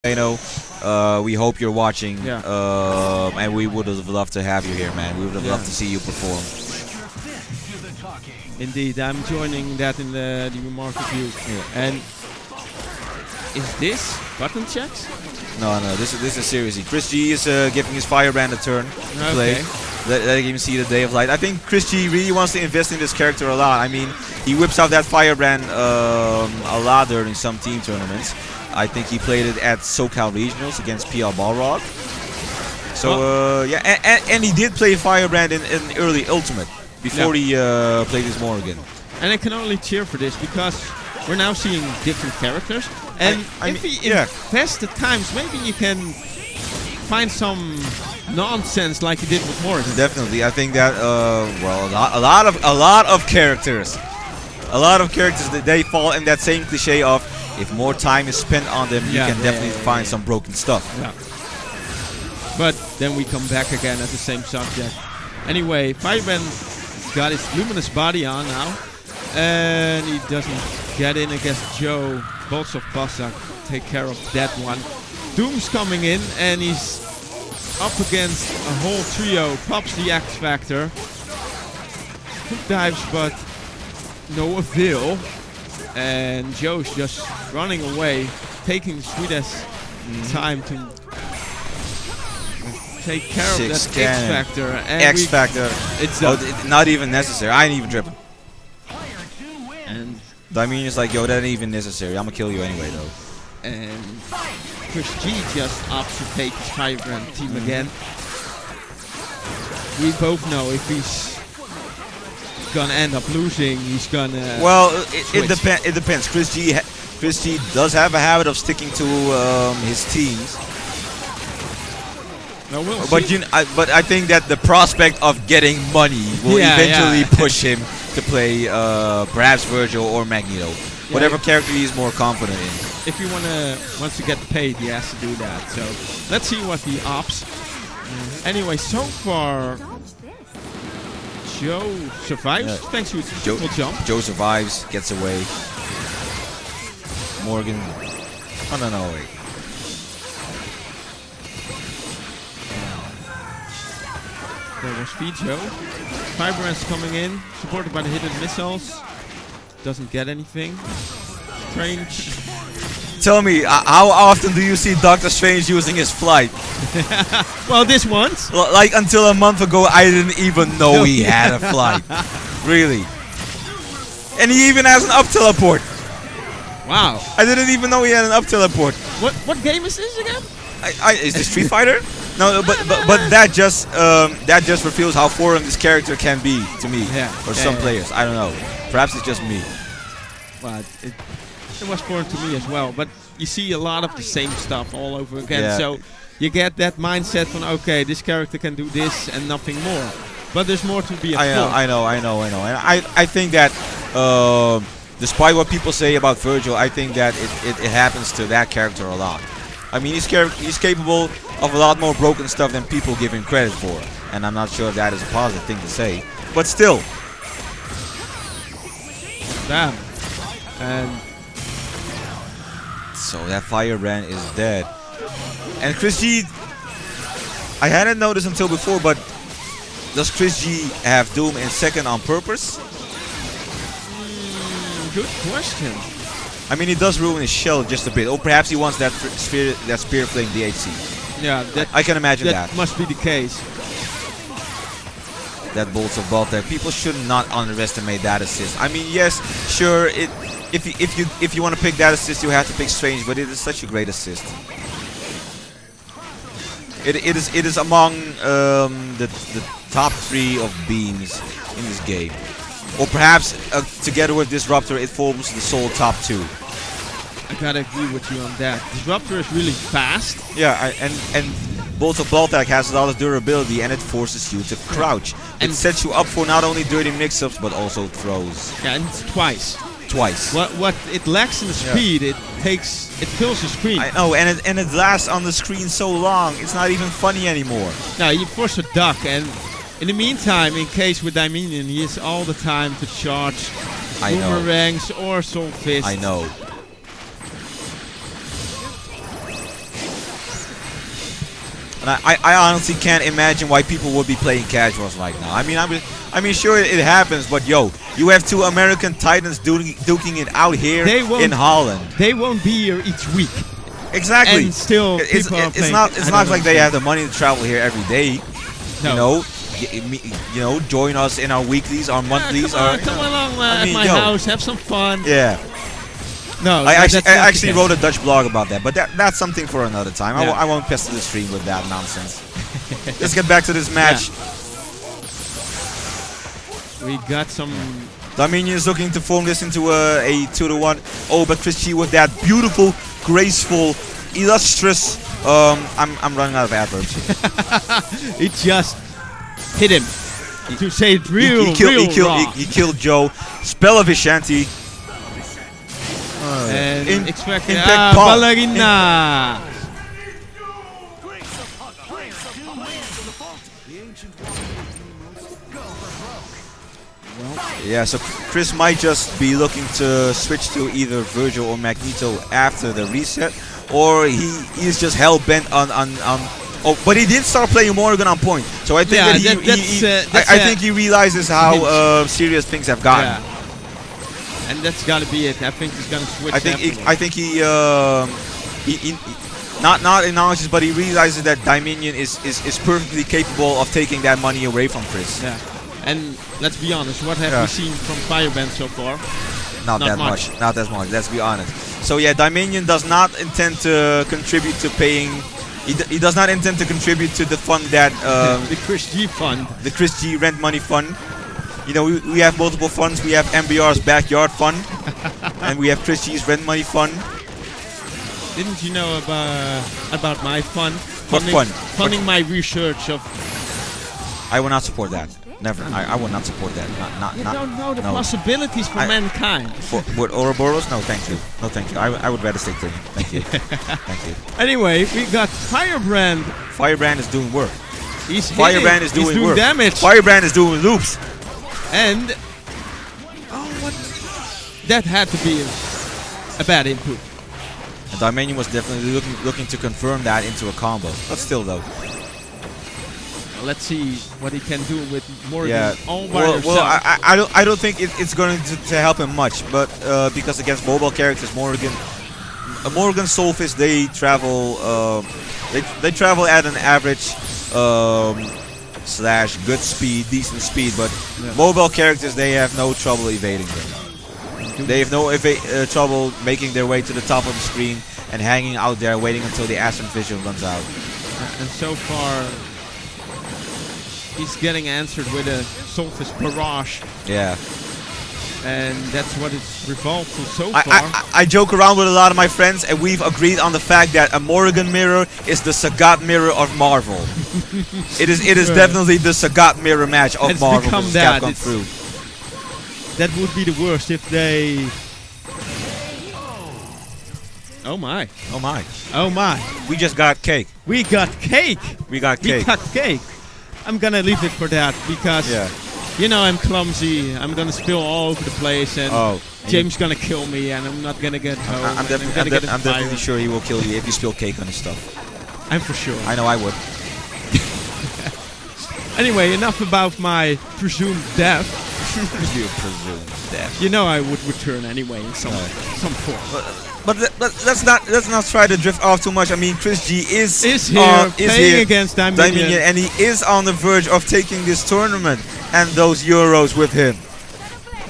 We hope you're watching. Yeah. And we would have loved to have you here, man. We would have loved to see you perform. Indeed, I'm joining that in the remark review. Yeah. And is this button checks? No, this is seriously. Chris G is giving his Firebrand a turn to play. Letting him see the day of light. I think Chris G really wants to invest in this character a lot. I mean, he whips out that Firebrand a lot during some team tournaments. I think he played it at SoCal Regionals against PL Balrog. So, yeah, and he did play Firebrand in early Ultimate before he played his Morrigan. And I can only cheer for this because we're now seeing different characters. And if he invests the times, maybe you can find some nonsense like he did with Morrigan. Definitely, I think that well, a lot of characters that they fall in that same cliche of if more time is spent on them, you can definitely find some broken stuff. Yeah. But then we come back again at the same subject. Anyway, Firebrand got his luminous body on now, and he doesn't get in against Joe. Bolts of Passak take care of that one. Doom's coming in, and he's up against a whole trio. Pops the X Factor. Quick dives, but no avail. And Joe's just running away, taking the sweetest time to take care of that X Factor. And X Factor. It's not even necessary. I ain't even tripping. And Dieminion is like, yo, that ain't even necessary. I'm gonna kill you anyway, though. And Chris G just opts to take his Firebrand team again. We both know if he's gonna end up losing, he's gonna. Well, it depends. Chris G does have a habit of sticking to his teams. No, we'll see. But I think that the prospect of getting money will eventually push him to play perhaps Virgil or Magneto, whatever character he's more confident in. If he wants to get paid, he has to do that. So let's see what he opts. Anyway, so far Joe survives thanks to his triple jump. Joe survives, gets away. Morgan. Oh no, wait. There was Joe. Firebrand's coming in, supported by the hidden missiles. Doesn't get anything. Strange. Tell me, how often do you see Doctor Strange using his flight? Well, this once. Like until a month ago, I didn't even know he had a flight. Really. And he even has an up teleport. Wow. I didn't even know he had an up teleport. What game is this again? Is this Street Fighter? No, but that just reveals how foreign this character can be to me or some players. I don't know. Perhaps it's just me. But it was foreign to me as well. But you see a lot of the same stuff all over again. Yeah. So you get that mindset from, okay, this character can do this and nothing more. But there's more to be explored. I know. And I think that despite what people say about Virgil, I think that it happens to that character a lot. I mean, he's capable of a lot more broken stuff than people give him credit for. And I'm not sure if that is a positive thing to say. But still. Damn. And so that Firebrand is dead. And Chris G, I hadn't noticed until before, but does Chris G have Doom in second on purpose? Good question. I mean, he does ruin his shell just a bit. Or perhaps he wants that spear flame DHC. Yeah, I can imagine that. That must be the case. That bolts of Baltic. People should not underestimate that assist. I mean, yes, sure. If you want to pick that assist, you have to pick Strange, but it is such a great assist. It is among the top 3 of beams in this game. Or perhaps together with Disruptor, it forms the sole top 2. I gotta agree with you on that. Disruptor is really fast. Yeah, and Bolt of Baltic has a lot of durability, and it forces you to crouch. And it sets you up for not only dirty mix-ups, but also throws. Yeah, and it's twice. What it lacks in the speed, it fills the screen. I know, and it lasts on the screen so long, it's not even funny anymore. Now you force a duck, and in the meantime, in case with Dieminion, he has all the time to charge boomerangs or soul fist. I know. I honestly can't imagine why people would be playing casuals right now. I mean, sure it happens, but yo, you have two American Titans duking it out here in Holland. They won't be here each week. Exactly. And still, it's not like they have the money to travel here every day. No. You know, join us in our weeklies, our monthlies. Come along at my house, have some fun. Yeah. No, I actually wrote a Dutch blog about that, but that's something for another time. Yeah. I won't pester the stream with that nonsense. Let's get back to this match. Yeah. We got some... Dieminion is looking to form this into a 2-to-1. Oh, but Chris G with that beautiful, graceful, illustrious... I'm running out of adverbs. It just hit him. To say it real raw. He killed Joe. Spell of Vishanti. And Impact Ballerina. Yeah, so Chris might just be looking to switch to either Virgil or Magneto after the reset, or he is just hell bent on. Oh, but he did start playing Morrigan on point, so I think I think he realizes how serious things have gotten. Yeah. And that's gotta be it. I think he's gonna switch. I think he not acknowledges, but he realizes that Dieminion is perfectly capable of taking that money away from Chris. Yeah. And let's be honest, what have we seen from Fireband so far? Not that much. Not that much. Let's be honest. So yeah, Dieminion does not intend to contribute to paying. He does not intend to contribute to the fund that the Chris G fund, the Chris G rent money fund. You know, we have multiple funds. We have MBR's backyard fund, and we have Chris G's rent money fund. Didn't you know about my fund? What fund? Funding my research of. I will not support that. Never. I will not support that. You don't know the possibilities for mankind. With Ouroboros? No, thank you. No, thank you. I would rather stay clean. Thank you. Thank you. Anyway, we got Firebrand. Firebrand is doing work. Firebrand is doing work. Damage. Firebrand is doing loops. And what? That had to be a bad input. And Dieminion was definitely looking to confirm that into a combo. But still, though. Let's see what he can do with Morrigan. Yeah. All by herself. Well, I don't think it's going to help him much, but because against mobile characters, Morrigan Soulfist, they travel they travel at an average slash good speed, decent speed, but mobile characters, they have no trouble evading them. They have no trouble making their way to the top of the screen and hanging out there waiting until the Astron Vision runs out. And so far, he's getting answered with a Soulfist Barrage. Yeah. And that's what it's revolved to so far. I joke around with a lot of my friends, and we've agreed on the fact that a Morrigan mirror is the Sagat mirror of Marvel. It is definitely the Sagat mirror match of Marvel versus Capcom through. That would be the worst if they... Oh my. Oh my. Oh my. We just got cake. We got cake. We got cake. We got cake. I'm gonna leave it for that because... You know I'm clumsy. I'm gonna spill all over the place, and James gonna kill me, and I'm not gonna get home. I'm definitely sure he will kill you if you spill cake on his stuff. I'm for sure. I know I would. Anyway, enough about my presumed death. Your presumed death. You know I would return anyway in some form. But let's not try to drift off too much. I mean, Chris G is here playing against Dieminion, and he is on the verge of taking this tournament and those euros with him.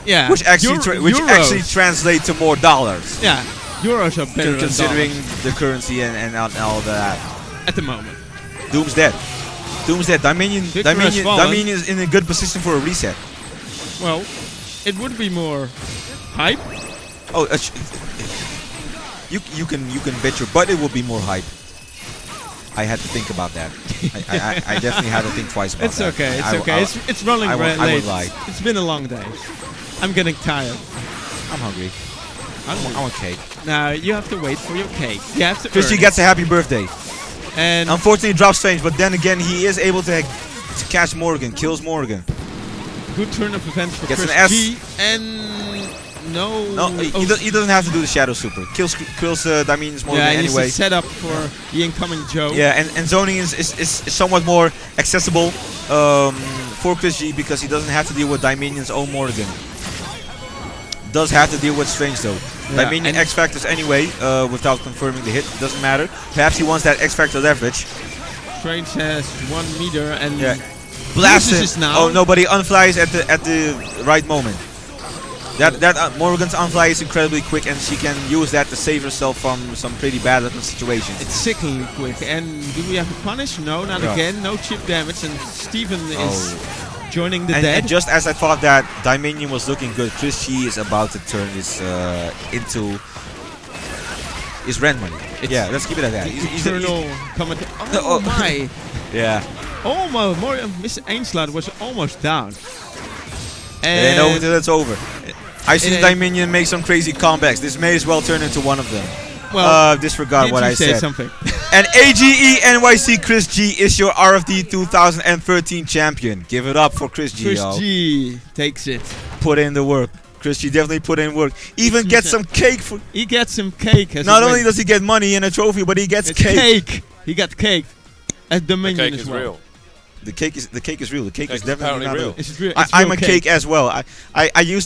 Yeah, which actually translate to more dollars. Yeah, euros are better considering than dollars. The currency and all that. At the moment, Doom's dead. Doom's dead. Dieminion is in a good position for a reset. Well, it would be more hype. Oh, you can bet your butt it will be more hype. I had to think about that. I definitely had to think twice about that. It's okay. It's okay. It's running late. I would lie. It's been a long day. I'm getting tired. I'm hungry. I want cake. Now you have to wait for your cake. You have to. Christy gets a happy birthday. And unfortunately, drops Strange, but then again, he is able to catch Morrigan, kills Morrigan. Good turn of events for Gets Chris an S. G, and No. He doesn't have to do the Shadow Super. Kills Dieminions more than anyway. He's set up for the incoming Joe. Yeah, and zoning is somewhat more accessible for ChrisG because he doesn't have to deal with Dieminions or Morrigan. Does have to deal with Strange though. Dieminion X Factors anyway, without confirming the hit. Doesn't matter. Perhaps he wants that X Factor leverage. Strange has 1 meter and blast it now. Oh, nobody unflies at the right moment. That Morrigan's unfly is incredibly quick, and she can use that to save herself from some pretty bad situations. It's sickeningly quick. And do we have a punish? No, not again. No chip damage, and Steven is joining the dead. And just as I thought that Dieminion was looking good, ChrisG is about to turn this into his rent money. Let's keep it at that. He's Oh my! Yeah. Almost. Miss Ainslat was almost down. And they know until it's over. I've seen Dieminion make some crazy comebacks. This may as well turn into one of them. Well, disregard what I said. Something. And AGE NYC ChrisG is your RFD 2013 champion. Give it up for ChrisG. ChrisG takes it. Put in the work. ChrisG definitely put in work. Even gets some cake for. He gets some cake. Not only does he get money and a trophy, but he gets cake. He got cake. At Dominion as well. Real. The cake is real. The cake is definitely not real. It's real. I'm a cake as well. I used to